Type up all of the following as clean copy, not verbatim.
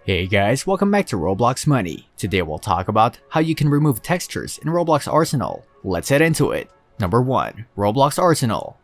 Hey guys, welcome back to Roblox Money. Today we'll talk about how you can remove textures in Roblox Arsenal. Let's head into it. Number 1. Roblox Arsenal.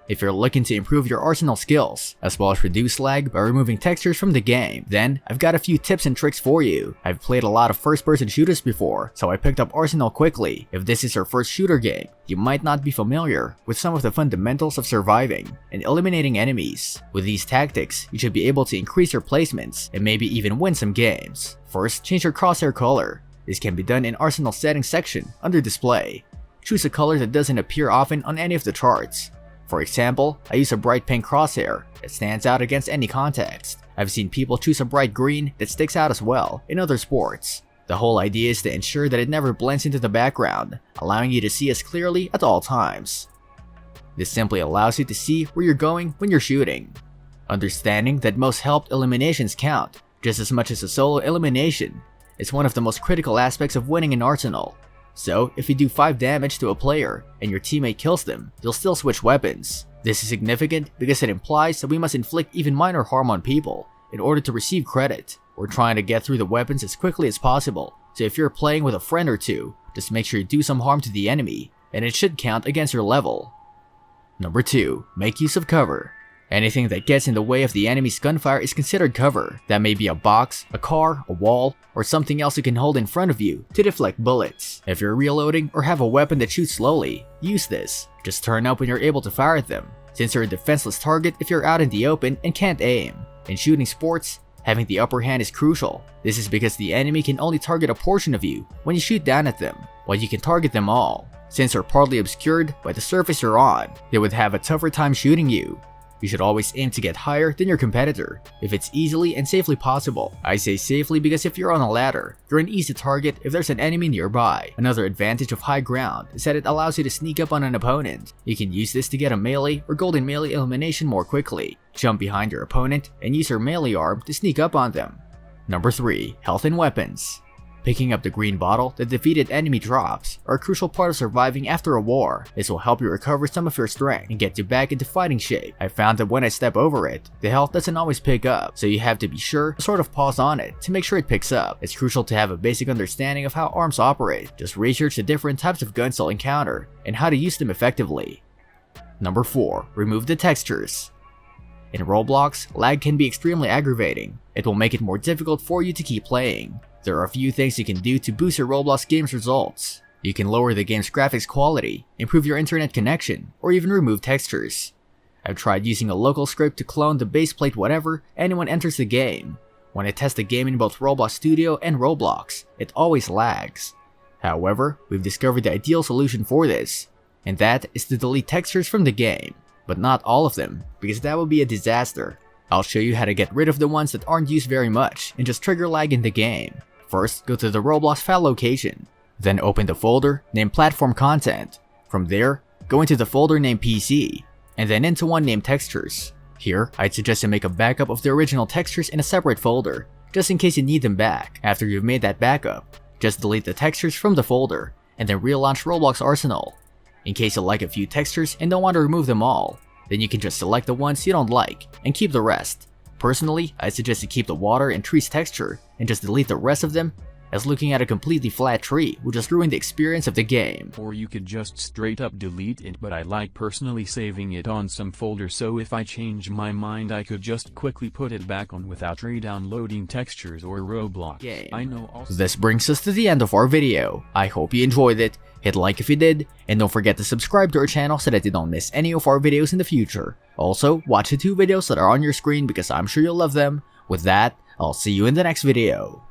If you're looking to improve your Arsenal skills, as well as reduce lag by removing textures from the game, then I've got a few tips and tricks for you. I've played a lot of first-person shooters before, so I picked up Arsenal quickly. If this is your first shooter game, you might not be familiar with some of the fundamentals of surviving and eliminating enemies. With these tactics, you should be able to increase your placements and maybe even win some games. First, change your crosshair color. This can be done in Arsenal settings section under display. Choose a color that doesn't appear often on any of the charts. For example, I use a bright pink crosshair that stands out against any context. I've seen people choose a bright green that sticks out as well in other sports. The whole idea is to ensure that it never blends into the background, allowing you to see us clearly at all times. This simply allows you to see where you're going when you're shooting. Understanding that most helped eliminations count just as much as a solo elimination is one of the most critical aspects of winning in Arsenal. So, if you do 5 damage to a player and your teammate kills them, you'll still switch weapons. This is significant because it implies that we must inflict even minor harm on people in order to receive credit. We're trying to get through the weapons as quickly as possible, so if you're playing with a friend or two, just make sure you do some harm to the enemy, and it should count against your level. Number 2. Make use of cover. Anything that gets in the way of the enemy's gunfire is considered cover. That may be a box, a car, a wall, or something else you can hold in front of you to deflect bullets. If you're reloading or have a weapon that shoots slowly, use this. Just turn up when you're able to fire at them, since you're a defenseless target if you're out in the open and can't aim. In shooting sports, having the upper hand is crucial. This is because the enemy can only target a portion of you when you shoot down at them, while you can target them all. Since you're partly obscured by the surface you're on, they would have a tougher time shooting you. You should always aim to get higher than your competitor, if it's easily and safely possible. I say safely because if you're on a ladder, you're an easy target if there's an enemy nearby. Another advantage of high ground is that it allows you to sneak up on an opponent. You can use this to get a melee or golden melee elimination more quickly. Jump behind your opponent and use your melee arm to sneak up on them. Number 3. Health and weapons. Picking up the green bottle that defeated enemy drops are a crucial part of surviving after a war. This will help you recover some of your strength and get you back into fighting shape. I found that when I step over it, the health doesn't always pick up, so you have to be sure to sort of pause on it to make sure it picks up. It's crucial to have a basic understanding of how arms operate. Just research the different types of guns you'll encounter and how to use them effectively. Number 4. Remove the textures. In Roblox, lag can be extremely aggravating. It will make it more difficult for you to keep playing. There are a few things you can do to boost your Roblox game's results. You can lower the game's graphics quality, improve your internet connection, or even remove textures. I've tried using a local script to clone the base plate whenever anyone enters the game. When I test the game in both Roblox Studio and Roblox, it always lags. However, we've discovered the ideal solution for this, and that is to delete textures from the game. But not all of them, because that would be a disaster. I'll show you how to get rid of the ones that aren't used very much and just trigger lag in the game. First, go to the Roblox file location. Then open the folder named Platform Content. From there, go into the folder named PC, and then into one named Textures. Here, I'd suggest you make a backup of the original textures in a separate folder, just in case you need them back. After you've made that backup, just delete the textures from the folder, and then relaunch Roblox Arsenal. In case you like a few textures and don't want to remove them all, then you can just select the ones you don't like and keep the rest. Personally, I suggest you keep the water and trees texture and just delete the rest of them, as looking at a completely flat tree will just ruin the experience of the game. Or you could just straight up delete it, but I like personally saving it on some folder, so if I change my mind I could just quickly put it back on without re-downloading textures or Roblox. I know also. This brings us to the end of our video. I hope you enjoyed it. Hit like if you did, and don't forget to subscribe to our channel so that you don't miss any of our videos in the future. Also, watch the 2 videos that are on your screen because I'm sure you'll love them. With that, I'll see you in the next video.